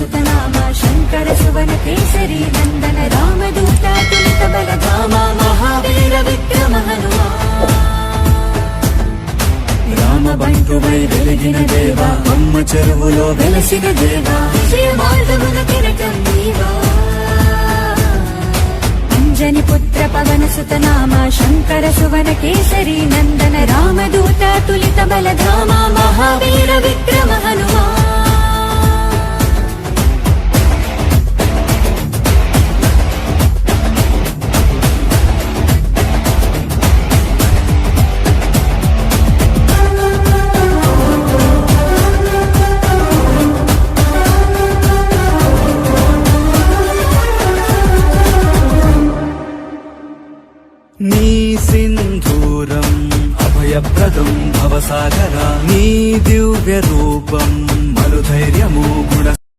सुतनाम शंकर सुवन केसरी नंदन रामदूत तुलित बलधाम महावीर विक्रम हनुमान రామ బంటువై వెలిగిన దేవా అమ్మ చెరువులో వెలసిన దేవా విజయ మార్గమున కిరటం నీవా అంజని పుత్ర పవన సుతనామ శంకర సువన కేసరి నందన రామదూత తులిత బలధామ మహావీర విక్రమ హనుమాన్ నీ సింధూరం అభయప్రదం భవసాగర నీ దివ్య రూపం మరుధైర్యము గుణ